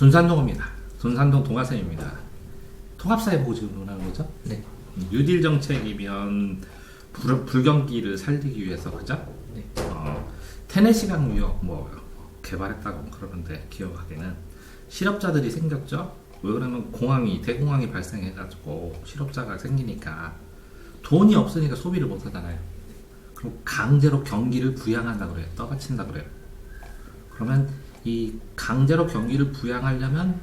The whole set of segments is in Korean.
돈산동입니다. 돈산동 동아쌤입니다. 통합사회 보고 지금 논하는 거죠? 네. 뉴딜 정책이면 불경기를 살리기 위해서, 그죠? 네. 테네시 강유역 뭐 개발했다고 그러는데, 기억하기에는 실업자들이 생겼죠. 왜 그러면 대공황이 발생해가지고 실업자가 생기니까 돈이 없으니까 소비를 못 하잖아요. 그럼 강제로 경기를 부양한다 그래요. 떠받친다 그래요. 그러면 이 강제로 경기를 부양하려면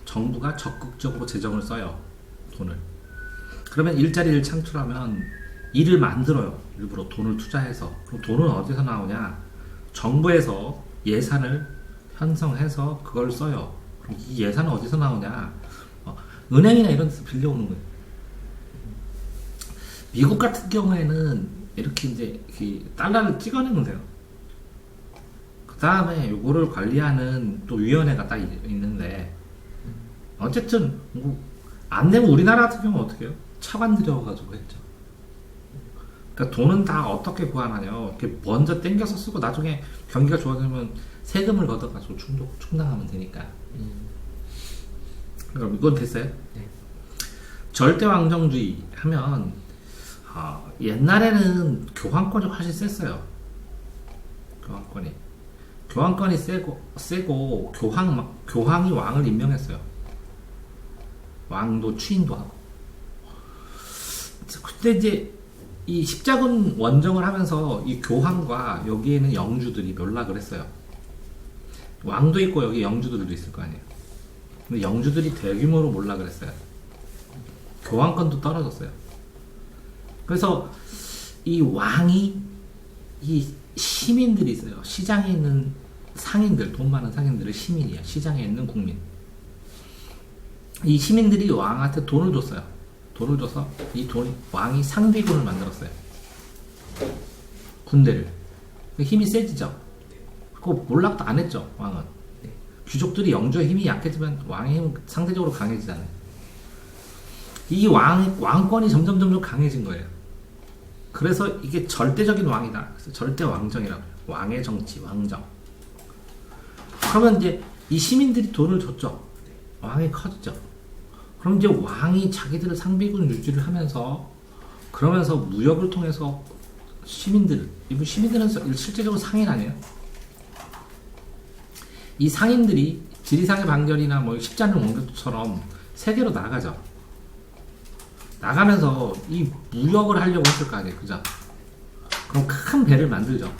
정부가 적극적으로 재정을 써요. 돈을. 그러면 일자리를 창출하면 일을 만들어요. 일부러 돈을 투자해서. 그럼 돈은 어디서 나오냐? 정부에서 예산을 편성해서 그걸 써요. 그럼 이 예산은 어디서 나오냐? 은행이나 이런 데서 빌려오는 거예요. 미국 같은 경우에는 이렇게 이제 달러를 찍어내면 돼요. 그 다음에 요거를 관리하는 또 위원회가 딱 있는데, 어쨌든 안 되면 우리나라 같은 경우는 어떻게 해요? 차관 들여가지고 했죠. 그러니까 돈은 다 어떻게 구하나요? 이렇게 먼저 땡겨서 쓰고 나중에 경기가 좋아지면 세금을 걷어가지고 충당하면 되니까. 그럼 이건 됐어요? 네. 절대왕정주의 하면 옛날에는 교황권이 훨씬 셌어요. 교황권이 세고 교황이 왕을 임명했어요. 왕도 추인도 하고. 그때 이제 이 십자군 원정을 하면서 이 교황과 여기에는 영주들이 몰락을 했어요. 왕도 있고 여기 영주들도 있을 거 아니에요. 근데 영주들이 대규모로 몰락을 했어요. 교황권도 떨어졌어요. 그래서 이 왕이 이 시민들이 있어요. 시장에 있는 상인들, 돈 많은 상인들은 시민이야. 시장에 있는 국민. 이 시민들이 왕한테 돈을 줬어요. 돈을 줘서 왕이 상비군을 만들었어요. 군대를. 힘이 세지죠. 그리고 몰락도 안 했죠, 왕은. 귀족들이 영주의 힘이 약해지면 왕의 힘은 상대적으로 강해지잖아요. 이 왕권이 점점 강해진 거예요. 그래서 이게 절대적인 왕이다. 그래서 절대 왕정이라고 해요. 왕의 정치, 왕정. 그러면 이제 이 시민들이 돈을 줬죠. 왕이 커졌죠. 그럼 이제 왕이 자기들의 상비군 유지를 하면서, 그러면서 무역을 통해서 시민들은 실제적으로 상인 아니에요? 이 상인들이 지리상의 방전이나 뭐 십자군 원교처럼 세계로 나가죠. 나가면서 이 무역을 하려고 했을 거 아니에요. 그죠? 그럼 큰 배를 만들죠.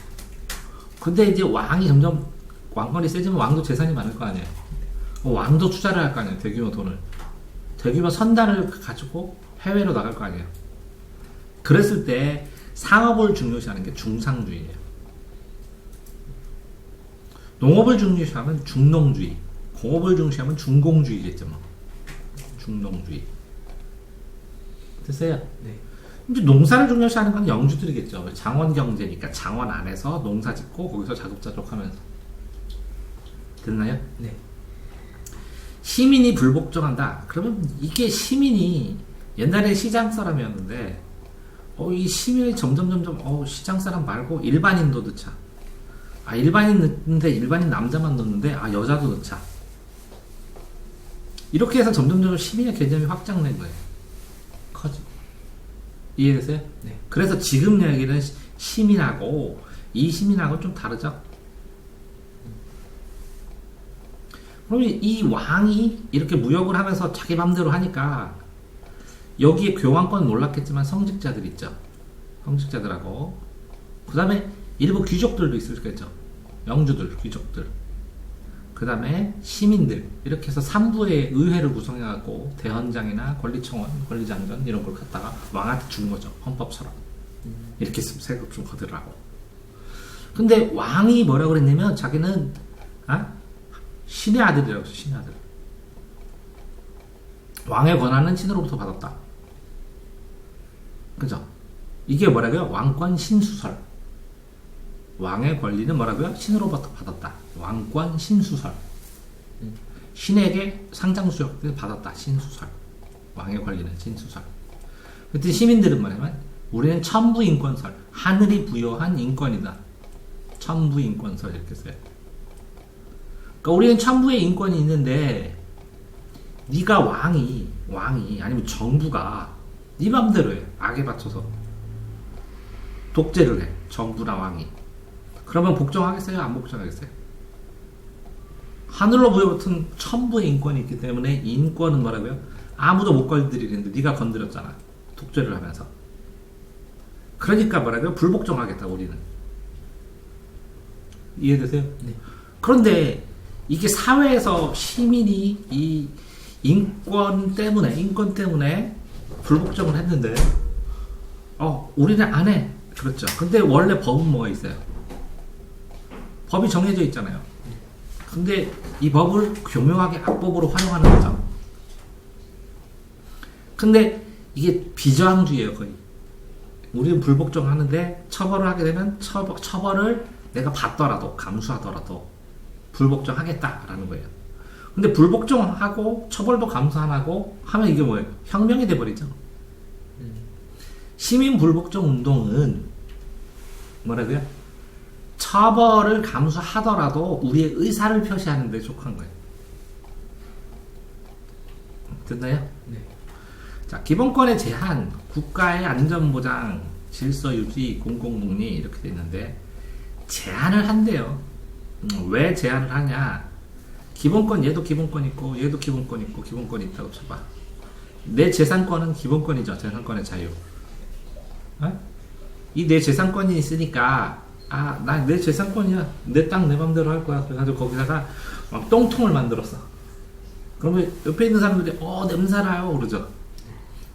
근데 이제 왕권이 세지면 왕도 재산이 많을 거 아니에요. 왕도 투자를 할 거 아니에요. 대규모 돈을. 대규모 선단을 가지고 해외로 나갈 거 아니에요. 그랬을 때 상업을 중요시하는 게 중상주의예요. 농업을 중요시하면 중농주의, 공업을 중요시하면 중공주의겠죠. 뭐. 중농주의. 됐어요? 네. 이제 농사를 중요시하는 건 영주들이겠죠. 장원 경제니까 장원 안에서 농사 짓고 거기서 자급자족하면서. 됐나요? 네. 시민이 불복종한다. 그러면 이게 시민이 옛날에 시장 사람이었는데, 이 시민이 점점 시장 사람 말고 일반인도 넣자. 일반인 넣는데 일반인 남자만 넣는데 여자도 넣자. 이렇게 해서 점점 시민의 개념이 확장된 거예요. 커지고. 이해되세요? 네. 그래서 지금 얘기는 시민하고 이 시민하고 좀 다르죠. 그러면 이 왕이 이렇게 무역을 하면서 자기 맘대로 하니까 여기에 교황권 몰락했지만 성직자들 있죠. 성직자들하고 그 다음에 일부 귀족들도 있을겠죠. 영주들, 귀족들. 그 다음에 시민들. 이렇게 해서 3부의 의회를 구성해갖고 대헌장이나 권리청원, 권리장전 이런 걸 갖다가 왕한테 주는 거죠. 헌법처럼. 이렇게 했으면 세금 좀 거두라고. 근데 왕이 뭐라고 그랬냐면 자기는 신의 아들이라고 했어요. 신의 아들. 왕의 권한은 신으로부터 받았다. 그죠? 이게 뭐라고요? 왕권 신수설. 왕의 권리는 뭐라고요? 신으로부터 받았다. 왕권 신수설. 신에게 상장수역을 받았다. 신수설. 왕의 권리는 신수설. 그때 시민들은 뭐냐면 우리는 천부인권설. 하늘이 부여한 인권이다. 천부인권설 이렇게 써요. 그러니까 우리는 천부의 인권이 있는데 네가 왕이 아니면 정부가 네 맘대로 해. 악에 받쳐서 독재를 해. 정부나 왕이. 그러면 복종하겠어요? 안 복종하겠어요? 하늘로 부여붙은 천부의 인권이 있기 때문에 인권은 뭐라고요? 아무도 못 건드리는데 네가 건드렸잖아. 독재를 하면서. 그러니까 뭐라고요? 불복종하겠다 우리는. 이해되세요? 네. 그런데 이게 사회에서 시민이 이 인권 때문에 불복종을 했는데 우리는 안 해. 그렇죠. 근데 원래 법은 뭐가 있어요? 법이 정해져 있잖아요. 근데 이 법을 교묘하게 악법으로 활용하는 거죠. 근데 이게 비저항주의예요, 거의. 우리는 불복종하는데 처벌을 하게 되면 처벌을 내가 받더라도 감수하더라도 불복종하겠다라는 거예요. 근데 불복종하고 처벌도 감수 안 하고 하면 이게 뭐예요? 혁명이 돼버리죠. 시민 불복종 운동은 뭐라고요? 처벌을 감수하더라도 우리의 의사를 표시하는 데 속한 거예요. 됐나요? 네. 자, 기본권의 제한, 국가의 안전보장, 질서유지, 공공복리 이렇게 돼 있는데 제한을 한대요. 왜 제한을 하냐? 기본권, 얘도 기본권 있고 얘도 기본권 있고 기본권이 있다고 쳐봐. 내 재산권은 기본권이죠. 재산권의 자유. 이 내 재산권이 있으니까 나 내 재산권이야. 내 땅 내 맘대로 할 거야. 그래가지고 거기다가 막 똥통을 만들었어. 그러면 옆에 있는 사람들이 냄새나요 그러죠.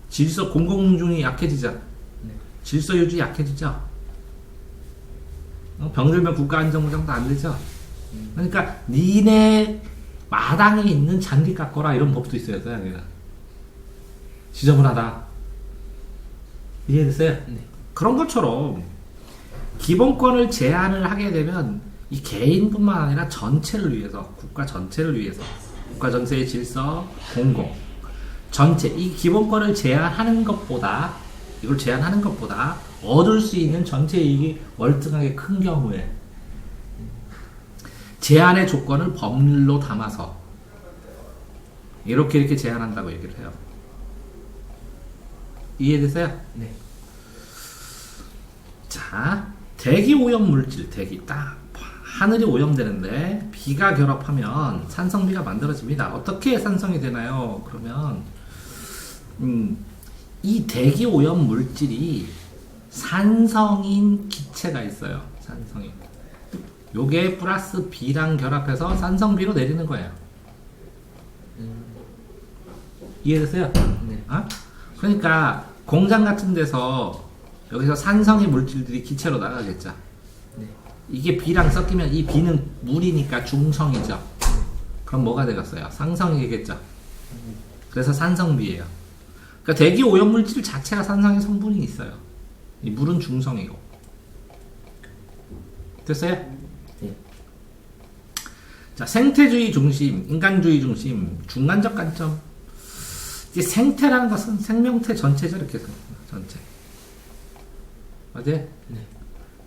질서 공공중이 약해지죠. 네. 질서 유지 약해지죠. 병들면 국가 안전보장도 안 되죠. 그러니까 니네 마당에 있는 잔디 깎거라 이런 법도 있어요. 서양에는. 지저분하다. 이해됐어요? 네. 그런 것처럼 기본권을 제한을 하게 되면 이 개인뿐만 아니라 전체를 위해서, 국가 전체를 위해서, 국가 전체의 질서, 공공, 전체, 이 기본권을 제한하는 것보다, 이걸 제한하는 것보다 얻을 수 있는 전체 이익이 월등하게 큰 경우에 제한의 조건을 법률로 담아서 이렇게 제한한다고 얘기를 해요. 이해되세요? 네. 자, 대기 오염 물질, 대기 하늘이 오염되는데 비가 결합하면 산성비가 만들어집니다. 어떻게 산성이 되나요? 그러면 이 대기 오염 물질이 산성인 기체가 있어요. 산성인. 요게 플러스 B랑 결합해서 산성비로 내리는 거예요. 이해되세요? 네. 그러니까 공장 같은 데서 여기서 산성인 물질들이 기체로 나가겠죠. 네. 이게 B랑 섞이면 이 B는 물이니까 중성이죠. 그럼 뭐가 되겠어요? 상성이겠죠. 그래서 산성비예요. 그러니까 대기 오염 물질 자체가 산성의 성분이 있어요. 이 물은 중성이고. 됐어요? 네. 자, 생태주의 중심, 인간주의 중심, 중간적 관점. 이게 생태라는 것은 생명체 전체죠, 이렇게 전체. 맞아요? 네.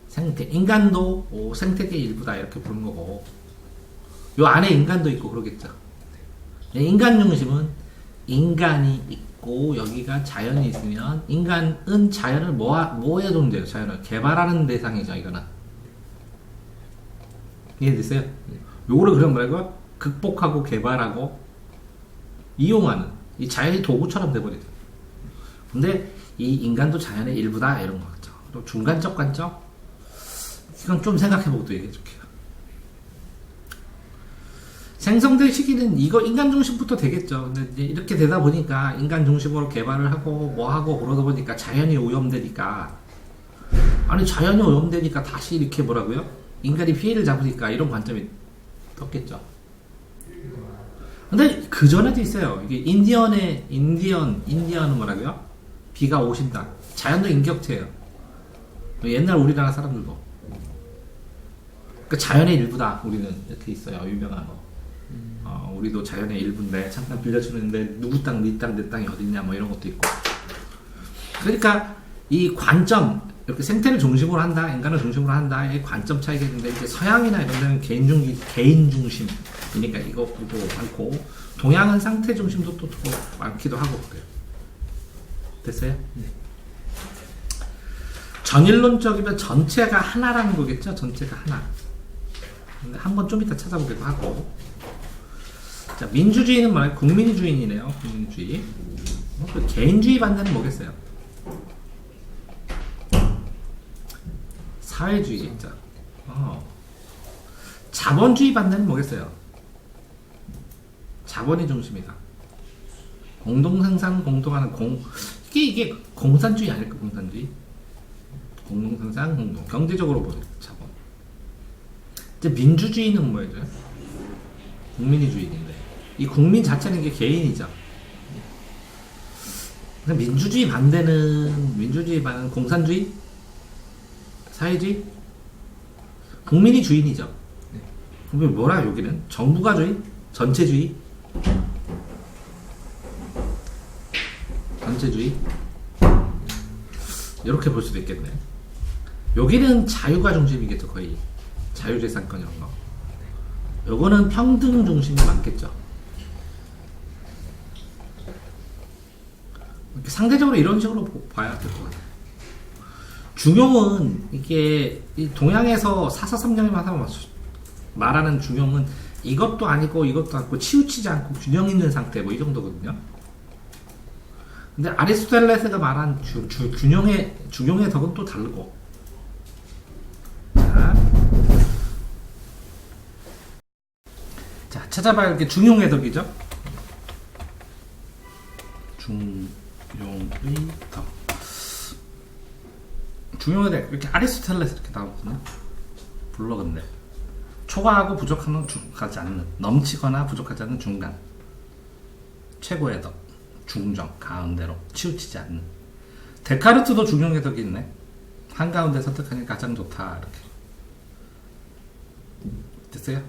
생태, 인간도 생태계의 일부다 이렇게 부르는 거고, 요 안에 인간도 있고 그러겠죠. 인간 중심은 인간이 있고 여기가 자연이 있으면 인간은 자연을 뭐에 존재해요? 자연을 개발하는 대상이죠. 이거는 이해됐어요? 요거를 그럼 뭐라고? 극복하고 개발하고 이용하는 이 자연이 도구처럼 돼버리죠. 근데 이 인간도 자연의 일부다 이런 거 같죠. 그리고 중간적 관점 이건 좀 생각해보고 또 얘기해 줄게요. 생성될 시기는 이거 인간 중심부터 되겠죠. 근데 이제 이렇게 되다 보니까 인간 중심으로 개발을 하고 뭐 하고 그러다 보니까 자연이 오염되니까, 아니 자연이 오염되니까 다시 이렇게 뭐라고요? 인간이 피해를 잡으니까 이런 관점이 떴겠죠. 근데 그 전에도 있어요. 이게 인디언은 뭐라고요? 비가 오신다. 자연도 인격체예요. 옛날 우리나라 사람들도. 그 자연의 일부다. 우리는 이렇게 있어요. 유명한 거. 우리도 자연의 일부인데 잠깐 빌려주는데 누구 땅, 네 땅, 내 땅이 어딨냐 뭐 이런 것도 있고. 그러니까 이 관점, 이렇게 생태를 중심으로 한다, 인간을 중심으로 한다, 이 관점 차이가 있는데 이제 서양이나 이런 데는 개인 중심, 그러니까 이거 많고, 동양은 상태 중심도 또 많기도 하고 그래요. 됐어요? 네. 전일론적이면 전체가 하나라는 거겠죠? 전체가 하나. 근데 한번 좀 이따 찾아보기도 하고. 자, 민주주의는 뭐예요? 국민주의이네요. 국민주의. 그 개인주의 반대는 뭐겠어요? 사회주의겠죠. 자본주의 반대는 뭐겠어요? 자본이 중심이다. 공동생산, 공동하는 이게 공산주의 아닐까? 공산주의? 공동생산, 공동. 경제적으로 보는 자본. 이제 민주주의는 뭐예요? 국민주의인데, 이 국민 자체는 이게 개인이죠. 민주주의 반대는 공산주의? 사회주의? 국민이 주인이죠. 네. 그러면 뭐라 여기는? 정부가 주인? 전체주의? 전체주의? 이렇게 볼 수도 있겠네. 여기는 자유가 중심이겠죠. 거의 자유재산권 이런 거. 요거는 평등 중심이 많겠죠. 상대적으로 이런 식으로 봐야 될 것 같아요. 중용은 이게 동양에서 사사삼경에만 말하는 중용은 이것도 아니고 이것도 아니고 치우치지 않고 균형 있는 상태 뭐 이 정도거든요. 근데 아리스토텔레스가 말한 중용의 덕은 또 다르고. 자, 찾아봐야 할 게 중용의 덕이죠. 중용의 덕. 중용의 덕 이렇게 아리스토텔레스 이렇게 나오거든요. 블로그인데 초과하고 부족하지 않는, 넘치거나 부족하지 않는 중간, 최고의 덕, 중정, 가운데로 치우치지 않는. 데카르트도 중용의 덕이 있네. 한가운데 선택하는 게 가장 좋다 이렇게. 됐어요?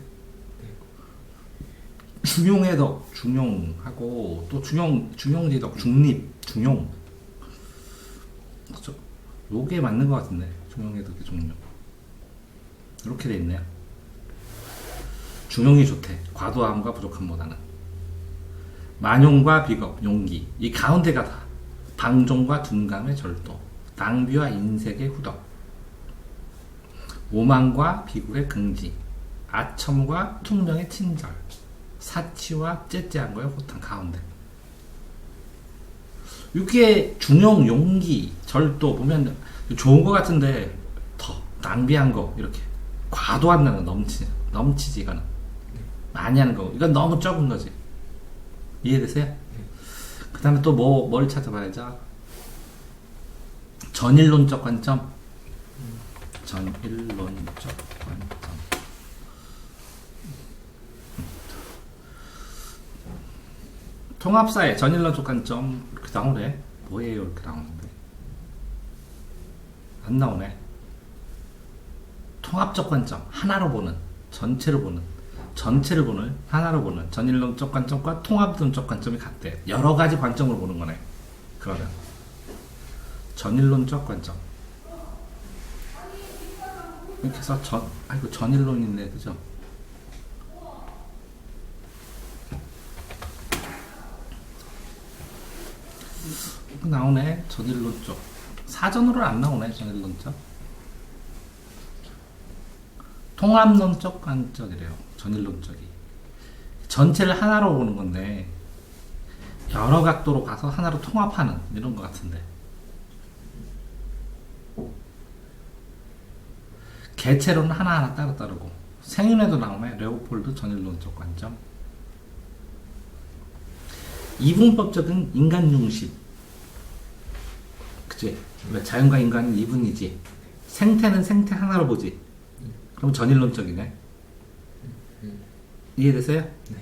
중용의 덕, 중용하고 또 중용의 덕, 중립, 중용. 그렇죠? 요게 맞는 것 같은데. 중용의 덕이 중용. 이렇게 돼 있네요. 중용이 좋대. 과도함과 부족함보다는. 만용과 비겁, 용기. 이 가운데가 다. 방종과 둔감의 절도. 낭비와 인색의 후덕. 오만과 비굴의 긍지. 아첨과 퉁명의 친절. 사치와 째째한 거예요. 호탕 가운데. 이게 중용, 용기, 절도 보면 좋은 거 같은데 더 낭비한 거 이렇게 과도한 거 넘치지 이거는 많이 하는 거 이건 너무 적은 거지. 이해되세요? 그 다음에 또 뭘 찾아봐야죠? 전일론적 관점. 전일론적 관점. 통합사회 전일론적 관점 이렇게 나오네. 뭐예요? 이렇게 나오는데 안 나오네. 통합적 관점 하나로 보는, 전체를 보는 하나로 보는 전일론적 관점과 통합론적 관점이 같대. 여러 가지 관점으로 보는 거네. 그러면 전일론적 관점 이렇게 해서 전일론인데 그죠? 나오네. 전일론적 사전으로 안 나오네. 전일론적 통합론적 관점이래요. 전일론적이 전체를 하나로 보는 건데 여러 각도로 가서 하나로 통합하는 이런 것 같은데. 개체로는 하나하나 따로따르고. 생윤에도 나오네. 레오폴드 전일론적 관점. 이분법적인 인간 중심. 그치? 자연과 인간은 이분이지. 생태는 생태 하나로 보지. 그럼 전일론적이네. 이해되세요? 네.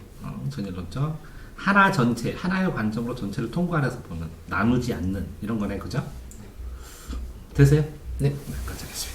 전일론적. 하나 전체, 하나의 관점으로 전체를 통괄해서 보는, 나누지 않는 이런 거네, 그죠? 되세요? 네. 여기까지 하겠습니다.